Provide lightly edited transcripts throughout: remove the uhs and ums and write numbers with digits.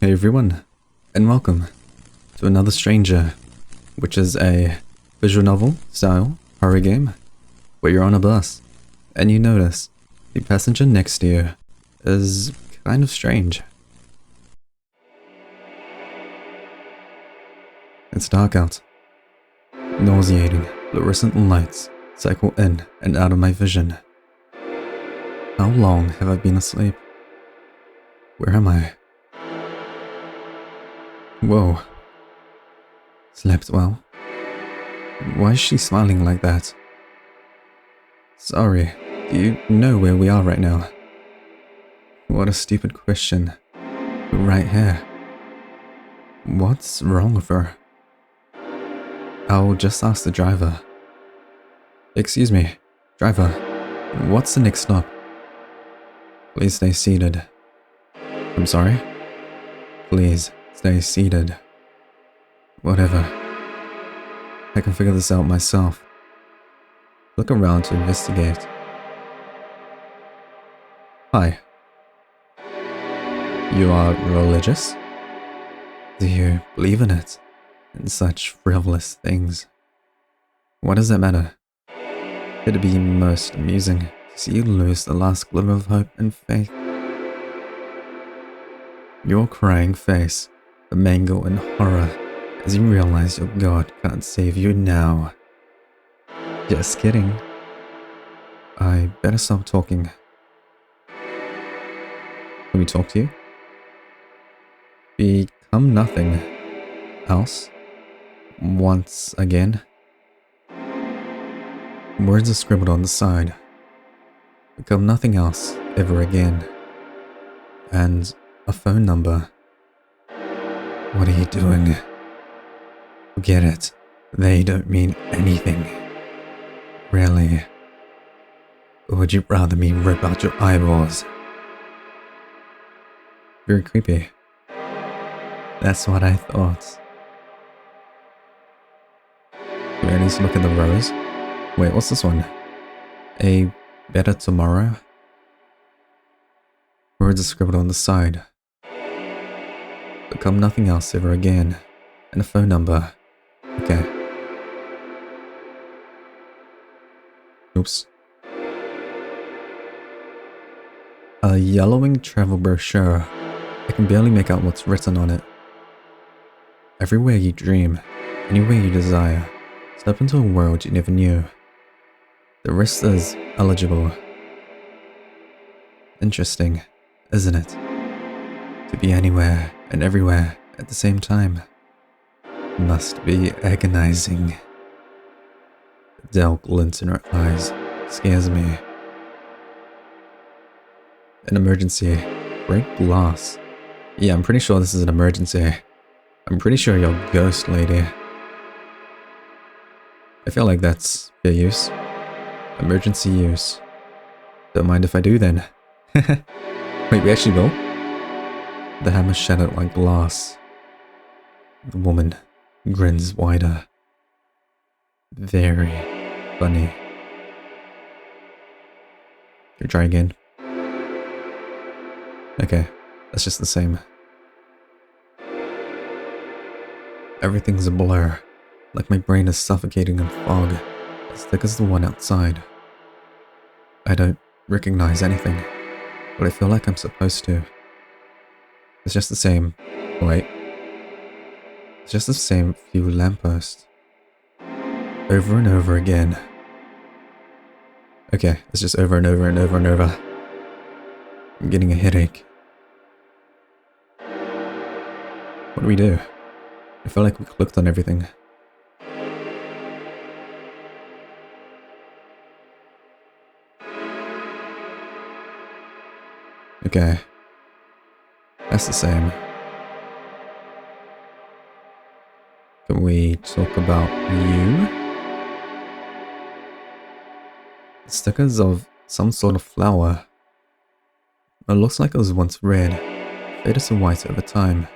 Hey everyone, and welcome to another Stranger, which is a visual novel style horror game where you're on a bus and you notice the passenger next to you is kind of strange. It's dark out. Nauseating fluorescent lights cycle in and out of my vision. How long have I been asleep? Where am I? Whoa. Slept well? Why is she smiling like that? Sorry, do you know where we are right now? What a stupid question. Right here. What's wrong with her? I'll just ask the driver. Excuse me, driver, what's the next stop? Please stay seated. I'm sorry? Please stay seated. Whatever. I can figure this out myself. Look around to investigate. Hi. You are religious? Do you believe in it? In such frivolous things? What does that matter? It'd be most amusing to see you lose the last glimmer of hope and faith. Your crying face, the mangle and horror as you realize your God can't save you now. Just kidding. I better stop talking. Can we talk to you? Become nothing else once again. Words are scribbled on the side. Become nothing else ever again. And a phone number. What are you doing? Forget it. They don't mean anything. Really? Or would you rather me rip out your eyeballs? Very creepy. That's what I thought. Do we at least look at the rose? Wait, what's this one? A better tomorrow? Words are scribbled on the side. Become nothing else ever again. And a phone number. Okay. Oops. A yellowing travel brochure. I can barely make out what's written on it. Everywhere you dream, anywhere you desire, step into a world you never knew. The rest is eligible. Interesting, isn't it? To be anywhere and everywhere at the same time. Must be agonizing. The dull glint in her eyes scares me. An emergency. Break glass. Yeah, I'm pretty sure this is an emergency. I'm pretty sure you're a ghost lady. I feel like that's fair use. Emergency use. Don't mind if I do then. Wait, we actually will? The hammer shattered like glass. The woman grins wider. Very funny. Should we try again? Okay, that's just the same. Everything's a blur, like my brain is suffocating in fog, as thick as the one outside. I don't recognize anything, but I feel like I'm supposed to. It's just the same. Wait. It's just the same few lampposts. Over and over again. Okay, it's just over and over and over and over. I'm getting a headache. What do we do? I feel like we clicked on everything. Okay. That's the same. Can we talk about you? Stickers of some sort of flower. It looks like it was once red, faded to white over time.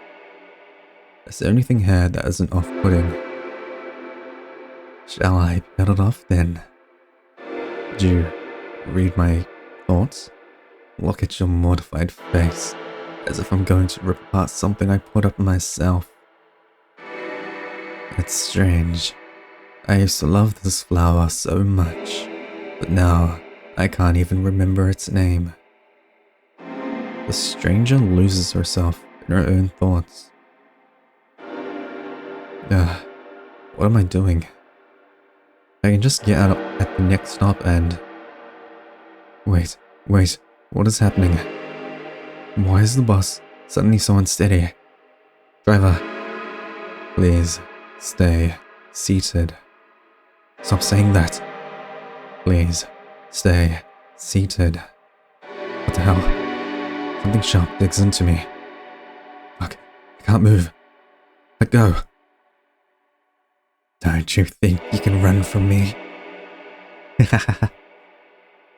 That's the only thing here that isn't off-putting. Shall I pet it off then? Did you read my thoughts? Look at your mortified face. as if I'm going to rip apart something I put up myself. It's strange. I used to love this flower so much, but now I can't even remember its name. The stranger loses herself in her own thoughts. What am I doing? I can just get out at the next stop and... Wait, what is happening? Why is the bus suddenly so unsteady? Driver, please stay seated. Stop saying that. Please stay seated. What the hell? Something sharp digs into me. Fuck, I can't move. Let go. Don't you think you can run from me?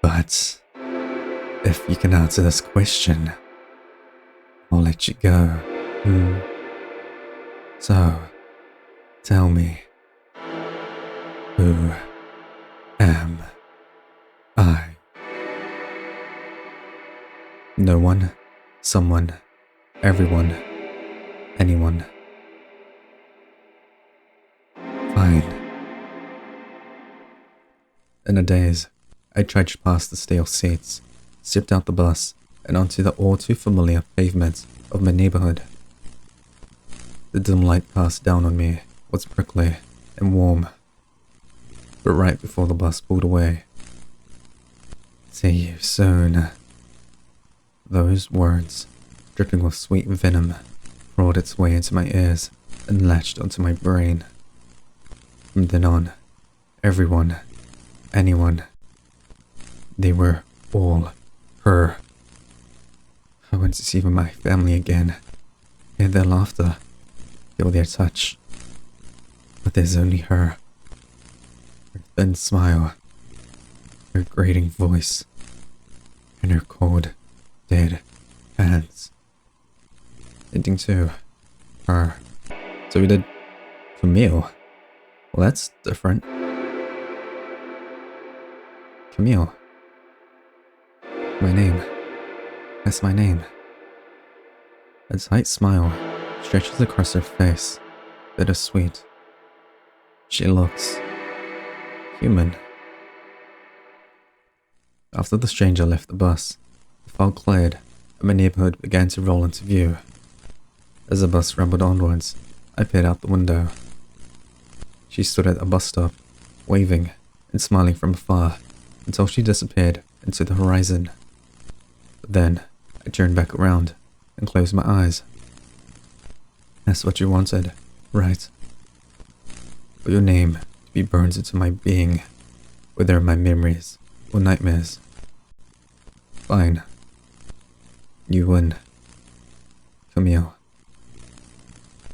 But if you can answer this question, I'll let you go. So, tell me, who am I? No one, someone, everyone, anyone. Fine. In a daze, I trudged past the stale seats, stepped out the bus, and onto the all too familiar pavement of my neighborhood. The dim light cast down on me was prickly and warm. But right before the bus pulled away, "See you soon." Those words, dripping with sweet venom, crawled its way into my ears and latched onto my brain. From then on, everyone, anyone, they were all her. I went to see my family again, hear their laughter, feel their touch. But there's only her. Her thin smile, her grating voice, and her cold, dead hands. Ending to her. So we did Camille. Well, that's different. Camille. My name. That's my name. A tight smile stretches across her face, bittersweet. She looks human. After the stranger left the bus, the fog cleared and my neighborhood began to roll into view. As the bus rumbled onwards, I peered out the window. She stood at a bus stop, waving and smiling from afar until she disappeared into the horizon. But then, I turned back around and closed my eyes. That's what you wanted, right? For your name to be burned into my being, whether in my memories or nightmares. Fine. You win. Camille.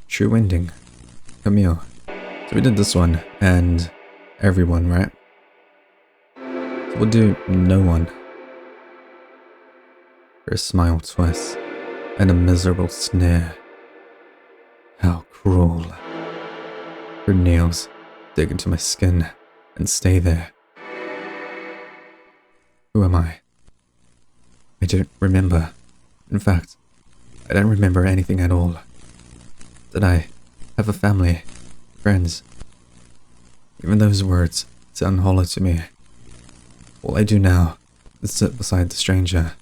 True ending. Camille. So we did this one, and everyone, right? So we'll do no one. Her smile twists, and a miserable sneer. How cruel. Her nails dig into my skin and stay there. Who am I? I don't remember. In fact, I don't remember anything at all. Did I have a family? Friends? Even those words sound hollow to me. All I do now is sit beside the stranger.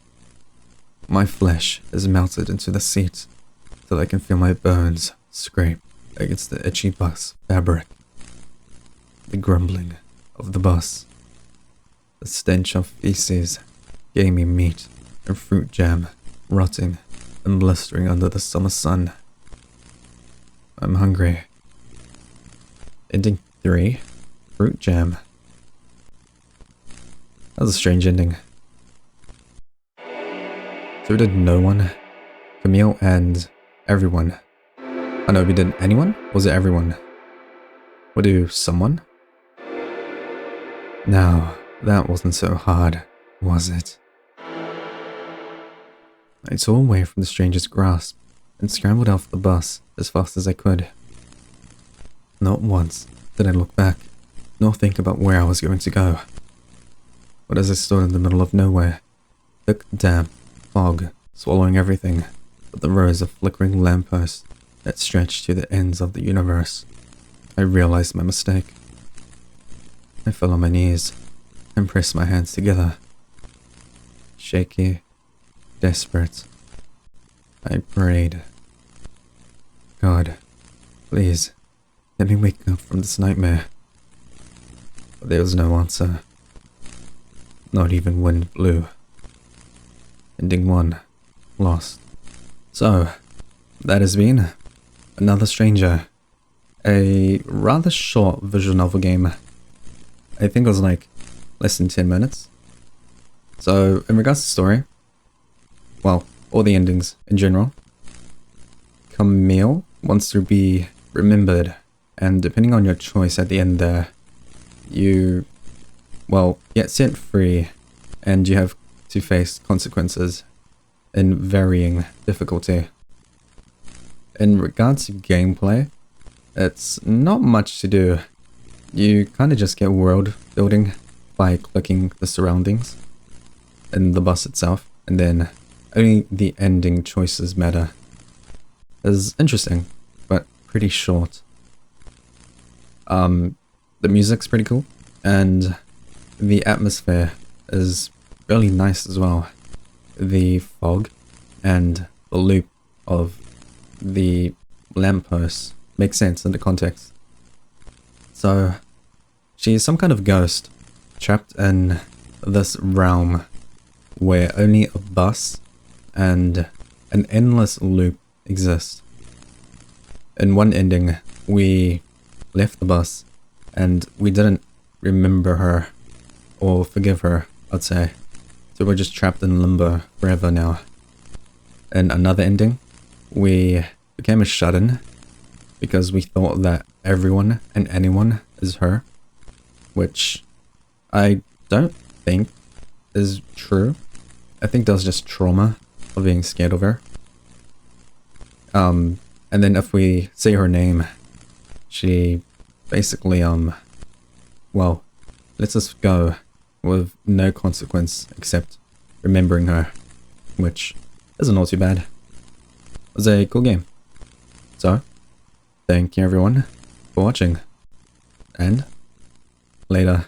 My flesh is melted into the seat till I can feel my bones scrape against the itchy bus fabric. The grumbling of the bus. The stench of feces, gamey meat, and fruit jam rotting and blistering under the summer sun. I'm hungry. Ending 3? Fruit jam. That was a strange ending. So we did no one, Camille, and everyone. Oh no, we did anyone? Was it everyone? We'll do someone? No, that wasn't so hard, was it? I tore away from the stranger's grasp and scrambled off the bus as fast as I could. Not once did I look back, nor think about where I was going to go. But as I stood in the middle of nowhere, thick, damp fog swallowing everything, but the rows of flickering lampposts that stretched to the ends of the universe. I realized my mistake. I fell on my knees and pressed my hands together. Shaky, desperate, I prayed. God, please, let me wake up from this nightmare. But there was no answer. Not even wind blew. Ending 1. Lost. So, that has been Another Stranger. A rather short visual novel game. I think it was like less than 10 minutes. So, in regards to story, well, all the endings in general, Camille wants to be remembered, and depending on your choice at the end there, you, well, get set free, and you have to face consequences in varying difficulty. In regards to gameplay, it's not much to do. You kind of just get world building by clicking the surroundings in the bus itself, and then only the ending choices matter. It's interesting, but pretty short. The music's pretty cool, and the atmosphere is really nice as well. The fog and the loop of the lamppost makes sense in the context. So, she is some kind of ghost trapped in this realm where only a bus and an endless loop exist. In one ending, we left the bus and we didn't remember her or forgive her, I'd say. So we're just trapped in limbo forever now. In another ending, we became a shut-in because we thought that everyone and anyone is her, which I don't think is true. I think that was just trauma of being scared of her. And then if we say her name, she basically, well, lets us go with no consequence except remembering her, which isn't all too bad. It was a cool game. So, thank you everyone for watching, and later.